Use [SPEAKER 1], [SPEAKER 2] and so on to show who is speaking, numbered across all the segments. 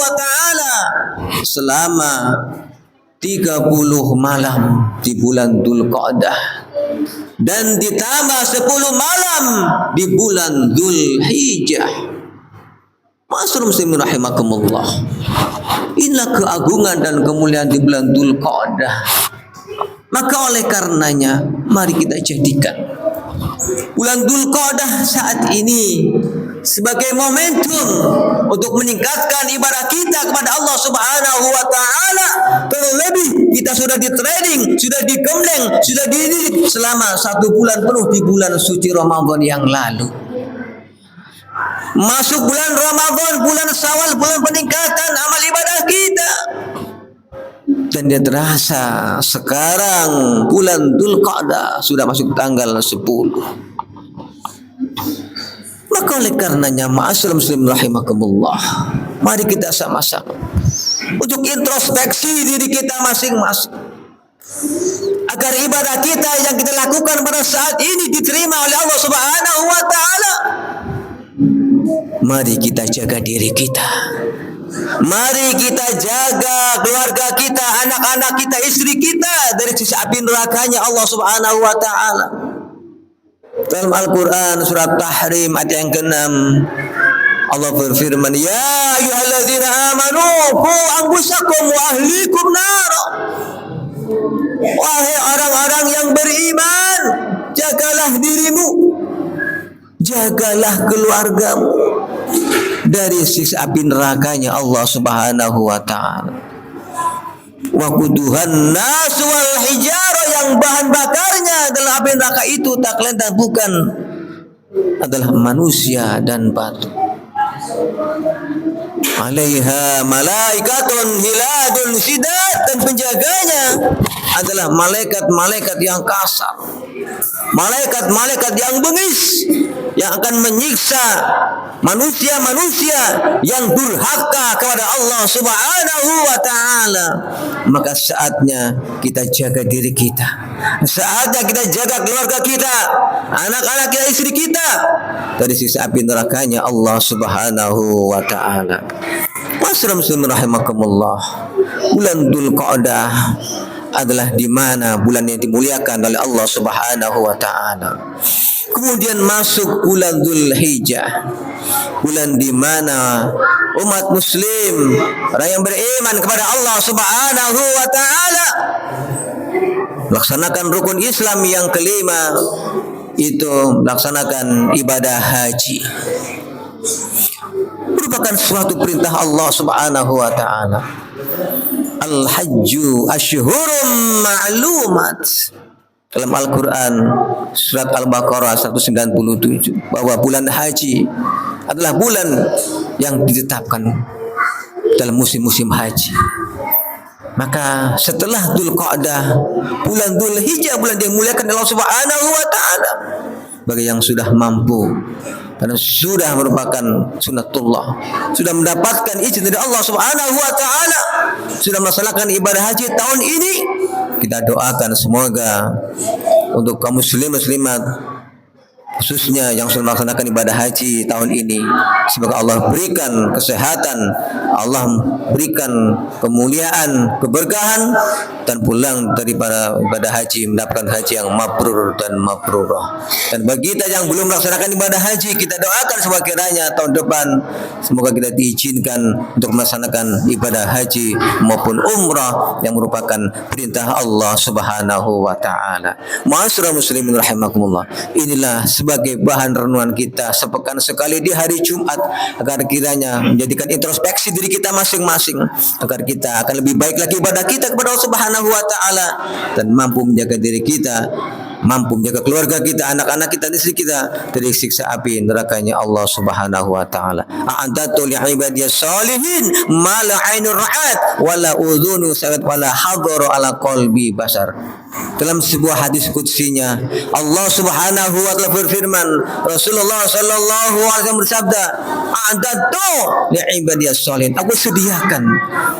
[SPEAKER 1] wa ta'ala selama 30 malam di bulan Dzulqa'dah dan ditambah 10 malam di bulan Dzulhijjah. Ma'asyiral muslimin rahimakumullah. Inilah keagungan dan kemuliaan di bulan Dzulqa'dah. Maka oleh karenanya mari kita jadikan bulan Dzulqa'dah saat ini sebagai momentum untuk meningkatkan ibadah kita kepada Allah Subhanahu wa taala. Terlebih kita sudah di training, sudah digembleng, sudah dididik selama 1 bulan penuh di bulan suci Ramadan yang lalu. Masuk bulan Ramadan, bulan Syawal, bulan peningkatan amal ibadah kita. Dan dia terasa sekarang bulan Dzulqa'dah sudah masuk tanggal 10. Maka oleh karenanya ma'asyiral muslimin rahimakumullah, mari kita sama-sama untuk introspeksi diri kita masing-masing agar ibadah kita yang kita lakukan pada saat ini diterima oleh Allah Subhanahu wa taala. Mari kita jaga diri kita. Mari kita jaga keluarga kita, anak-anak kita, istri kita dari siksa api nerakanya Allah Subhanahu wa taala. Dalam Al-Quran surat Tahrim ayat yang ke-6 Allah berfirman, ya ayyuhalladzina amanu qu anfusakum wa ahlikum nar. Wahai orang-orang yang beriman, jagalah dirimu, jagalah keluargamu dari siksa api nerakanya Allah Subhanahu wa taala. Waquduhan nas wal hijara, yang bahan bakarnya adalah api neraka itu tak lain dan bukan adalah manusia dan batu. Alaiha malaikatun hiladun syidad, dan penjaganya adalah malaikat-malaikat yang kasar, malaikat-malaikat yang bengis, yang akan menyiksa manusia-manusia yang durhaka kepada Allah Subhanahu wa taala. Maka saatnya kita jaga diri kita, saatnya kita jaga keluarga kita, anak-anak kita, istri kita dari siksa api nerakanya Allah Subhanahu wa taala. Ma'asyiral muslimin rahimakumullah, bulan Dzulqa'dah adalah di mana bulan yang dimuliakan oleh Allah Subhanahu wa taala. Kemudian masuk bulan Dzulhijjah, bulan di mana umat muslim, orang yang beriman kepada Allah Subhanahu wa taala melaksanakan rukun Islam yang kelima, itu melaksanakan ibadah haji. Merupakan suatu perintah Allah Subhanahu wa taala. Al-hajju asyhurum ma'lumat. Dalam Al-Quran surat Al-Baqarah 197 bahwa bulan haji adalah bulan yang ditetapkan dalam musim-musim haji. Maka setelah Dzulqa'dah, bulan Dzulhijjah, bulan yang dimuliakan Allah Subhanahu wa taala, bagi yang sudah mampu karena sudah merupakan sunnatullah, sudah mendapatkan izin dari Allah Subhanahu wa taala, sudah melaksanakan ibadah haji tahun ini, kita doakan semoga untuk kaum muslimat khususnya yang sudah melaksanakan ibadah haji tahun ini, semoga Allah berikan kesehatan, Allah berikan kemuliaan, keberkahan, dan pulang daripada ibadah haji mendapatkan haji yang mabrur dan mabrurah. Dan bagi kita yang belum melaksanakan ibadah haji, kita doakan semoga kiranya tahun depan semoga kita diizinkan untuk melaksanakan ibadah haji maupun umrah yang merupakan perintah Allah Subhanahu wa taala. Ma'asyiral muslimin rahimakumullah, inilah sebagai bahan renungan kita sepekan sekali di hari Jumat, agar kiranya menjadikan introspeksi diri kita masing-masing, agar kita akan lebih baik lagi ibadah kita kepada Allah Subhanahu wa taala dan mampu menjaga diri kita, mampu menjaga keluarga kita, anak-anak kita, istri kita dari siksa api nerakanya Allah Subhanahu wa taala. A'adatu li'ibadiyas salihin ma la 'ainur ra'at wa la udhunu sami'at wa la hadara ala qalbi basar. Dalam sebuah hadis qudsinya, Allah Subhanahu wa taala berfirman, Rasulullah sallallahu alaihi wasallam bersabda, "A'dadtu li'ibadiyas sholihin." Aku sediakan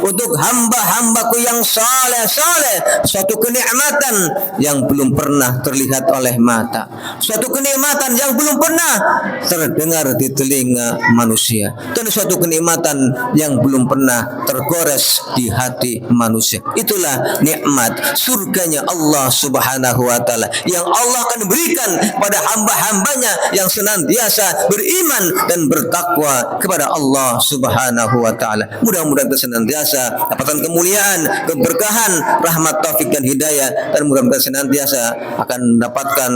[SPEAKER 1] untuk hamba-hambaku yang saleh-saleh suatu kenikmatan yang belum pernah terlihat oleh mata, suatu kenikmatan yang belum pernah terdengar di telinga manusia, dan suatu kenikmatan yang belum pernah tergores di hati manusia. Itulah nikmat surganya Allah Subhanahu wa taala yang Allah akan berikan pada hamba-hambanya yang senantiasa beriman dan bertakwa kepada Allah Subhanahu wa taala. Mudah-mudahan kita senantiasa dapatkan kemuliaan, keberkahan, rahmat, taufik dan hidayah, dan mudah-mudahan senantiasa akan mendapatkan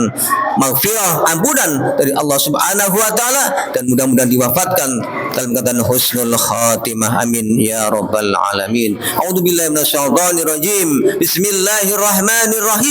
[SPEAKER 1] maghfirah, ampunan dari Allah Subhanahu wa taala, dan mudah-mudahan diwafatkan dalam keadaan husnul khatimah. Amin ya rabbal alamin. A'udzubillahi minasyaitonir rajim. Bismillahirrahmanirrahim.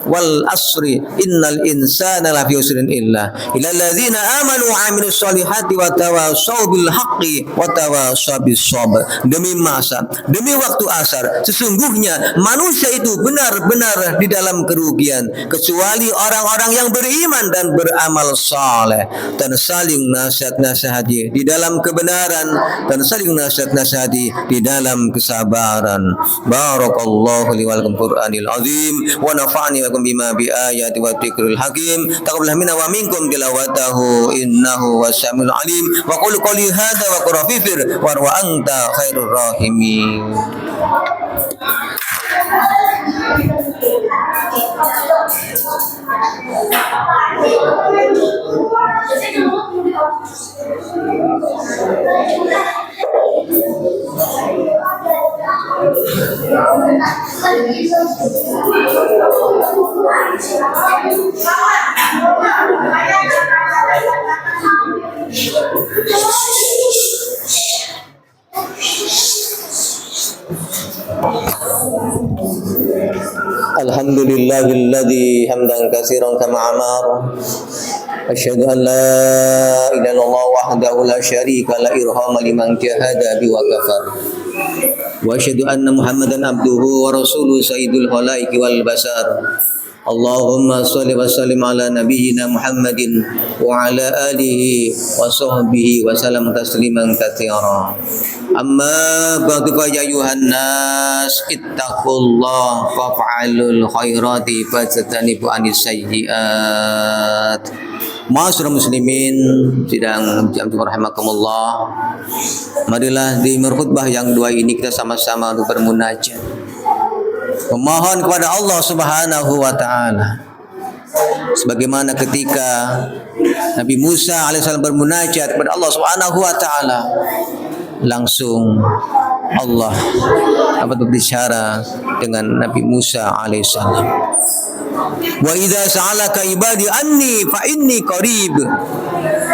[SPEAKER 1] Wal asri innal insana lafi khusrin illa illalladzina amanu wa amilus solihati wa tawassaw bil haqqi wa tawassaw bis sabr. Demi masa, demi waktu asar, sesungguhnya manusia itu benar-benar di dalam kerugian kecuali orang-orang yang beriman dan beramal saleh dan saling nasihat-nasihati di dalam kebenaran dan saling nasihat-nasihati di dalam kesabaran. Barakallahu li wa lakum Qur'anil azim wa nafa'ani wa bima bi ayati wa dzikril hakim. Taqabbal minna wa minkum tilawatahu innahu wasamiul alim. Wa qul qali hadza wa qurafifir wa anta khairur rahimin. Alhamdulillahilladzi hamdan katsiran kama amara. Asyhadu an la ilaha illallah wahdahu la syarika la irhama liman jahada bi wa kafar. Wa asyhadu anna Muhammadan abduhu wa rasuluhu sayyidul khalaiqi wal basar. Allahumma shalli wa sallim ala nabiyyina Muhammadin wa ala alihi wa sahbihi wa sallam tasliman katsira. Amma ba'du fa ya ayuhan nas ittaqullah fa'alul khairati fajtanibu anis sayyiat. Ma'asyiral muslimin sidang rahimakumullah. Marilah di khutbah yang dua ini kita sama-sama untuk bermunajat, memohon kepada Allah Subhanahu wa taala. Sebagaimana ketika Nabi Musa alaihissalam bermunajat kepada Allah Subhanahu wa taala, langsung Allah dapat berbicara dengan Nabi Musa alaihissalam. Wa idza sa'alaka ibadi anni fa inni qarib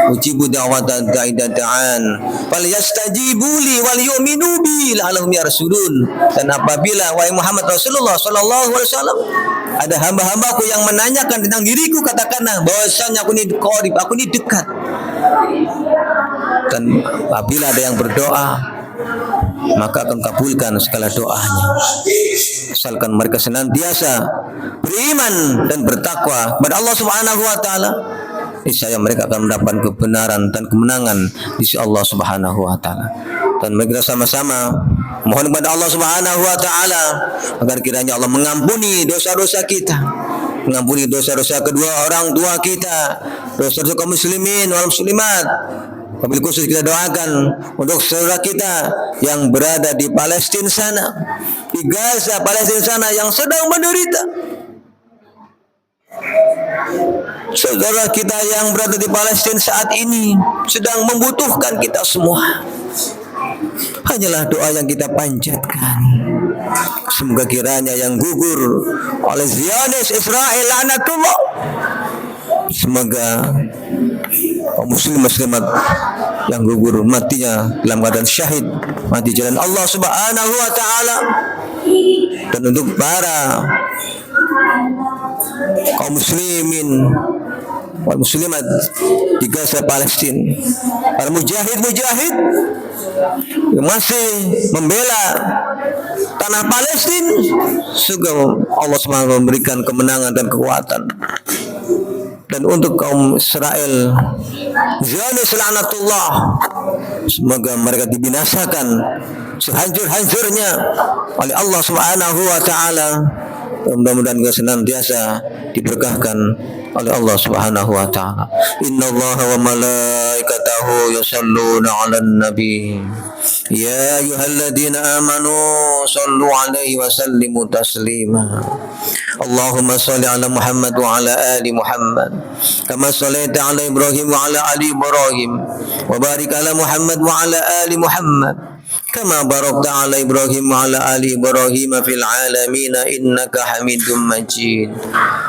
[SPEAKER 1] ujibu da'wata da'i da'an falyastajibu li wal yu'minu bi la'allahum yarshudun. Dan apabila wahai Muhammad Rasulullah sallallahu alaihi wasallam ada hamba-hambaku yang menanyakan tentang diriku, katakanlah bahwasanya aku ini qarib, aku ini dekat. Dan apabila ada yang berdoa, maka akan kabulkan segala doanya, asalkan mereka senantiasa beriman dan bertakwa kepada Allah Subhanahu wa taala. Niscaya mereka akan mendapatkan kebenaran dan kemenangan di sisi Allah Subhanahu wa taala. Dan mereka sama-sama mohon kepada Allah Subhanahu wa taala agar kiranya Allah mengampuni dosa-dosa kita, mengampuni dosa-dosa kedua orang tua kita, dosa-dosa kaum muslimin wal muslimat. Wabil khusus kita doakan untuk saudara kita yang berada di Palestina sana, di Gaza, Palestina sana yang sedang menderita. Saudara kita yang berada di Palestina saat ini sedang membutuhkan kita semua. Hanyalah doa yang kita panjatkan. Semoga kiranya yang gugur oleh Zionis Israel laknatullah, semoga kaum muslim muslimat yang gugur matinya dalam keadaan syahid, mati jalan Allah Subhanahu wa taala. Dan untuk para kaum muslimin wal muslimat di Gaza Palestina, para mujahid masih membela tanah Palestina, juga Allah SWT memberikan kemenangan dan kekuatan. Dan untuk kaum Israel, Zionis laknatullah, semoga mereka dibinasakan sehancur-hancurnya oleh Allah Subhanahu wa taala. Mudah-mudahan kita senantiasa diberkahkan oleh Allah Subhanahu wa taala. Innallaha wa malaikatahu yusholluna 'alan nabi. Ya ayyuhalladzina amanu shallu 'alaihi wa sallimu taslima. Allahumma shalli 'ala Muhammad wa 'ala ali Muhammad kama shallaita 'ala Ibrahim wa 'ala ali Ibrahim wa barik 'ala Muhammad wa 'ala ali Muhammad kama barakta 'ala Ibrahim wa 'ala ali Ibrahim fil 'alamin innaka Hamidum Majid.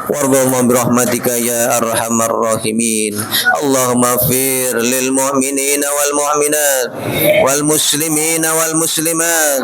[SPEAKER 1] Warhamna birahmatika ya arhamar rahimin. Allahumma fir lil mu'minina wal mu'minat wal muslimina wal muslimat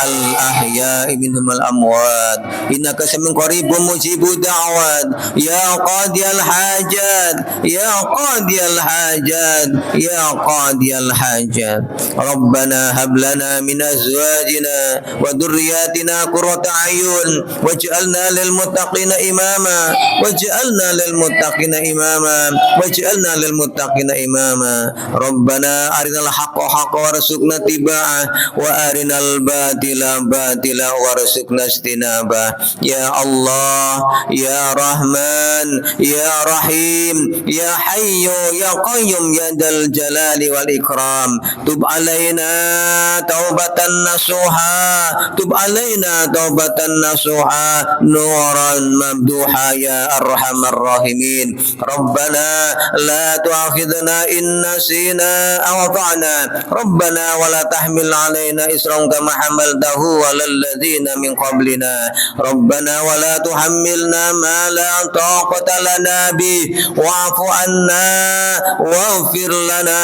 [SPEAKER 1] al ahya'i minhum al amwat innaka sami'un qaribun mujibud da'wat ya qadiyal hajat ya qadiyal hajat ya qadiyal hajat. Rabbana hab lana min azwajina wa dhurriyyatina qurrata a'yun waj'alna lil muttaqina imama waj'alna lil muttaqina imama waj'alna lil muttaqina imama. Rabbana arinal haqqa haqqan warzuqna tiba'ah wa arinal batila batila warzuqna istinabah. Ya Allah, ya Rahman, ya Rahim, ya Hayyu ya Qayyum ya Dzal Jalali wal Ikram. Tub alaina taubatan nasuha, tub alaina taubatan nasuha, nuran mamduha ya arhamar rahimin. Rabbana la tu'akhidna in nasina aw ata'na. Rabbana wa la tahmil alaina isran kama hamaltahu 'alal ladzina min qablina. Rabbana wa la tuhammilna ma la taqata lana bi wa'fu 'anna waghfir lana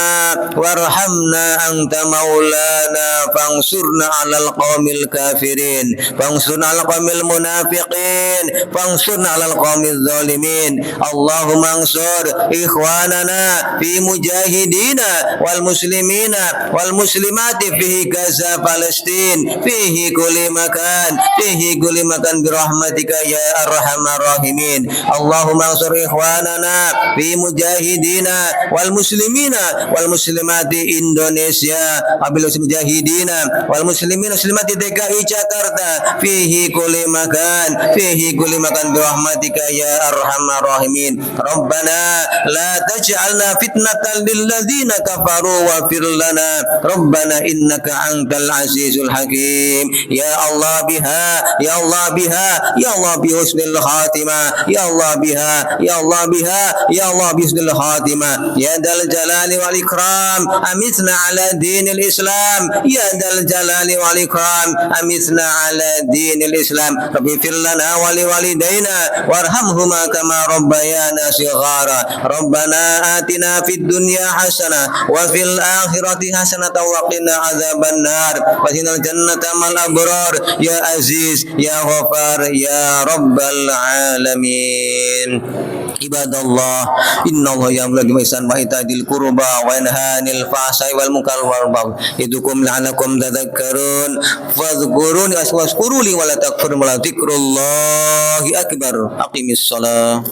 [SPEAKER 1] warhamna anta maulana fansurna 'alal qaumil kafirin fansurna 'alal qaumil munafiqin fansurna 'alal qaumil zalimin. Allahumma ansur ikhwanana fi mujahidina wal muslimina wal muslimati fihi Gaza Palestin fihi kulli makan birahmatika ya arhamar rahimin. Allahumma ansur ikhwanana fi mujahidina wal muslimina wal muslimati Indonesia wabil mujahidina wal muslimina muslimati DKI Jakarta fihi kulli makan birahmatika ya arhamar rahimin. Rabbana la taj'alna fitnatan lil ladzina kafaru wa fir lana. Rabbana innaka antal azizul hakim. Ya Allah biha ya Allah biha ya Allah bi husnil khatimah ya Allah biha ya Allah biha ya Allah bi husnil khatimah ya Dzal Jalali wal Ikram amitna ala dinil Islam ya Dzal Jalali wal Ikram amitna ala dinil Islam. Rabbi fir lana wa li walidayna warhamhuma kama rabbayana shighara. Rabbana atina fid dunya hasanah wa fil akhirati hasanah wa qina adzabannar wa qina jannata mal abrar ya aziz ya ghafar ya rabbal alamin. Ibadallah innallaha ya'muru bil ihsani wa ita'i qurba wa yanha 'anil fahsya'i wal munkari wal baghi ya'idukum la'allakum tadhakkarun fadhkuruni washkuruni wa la takfurun wa la dzikrullahi akbar. Aqimis shalah.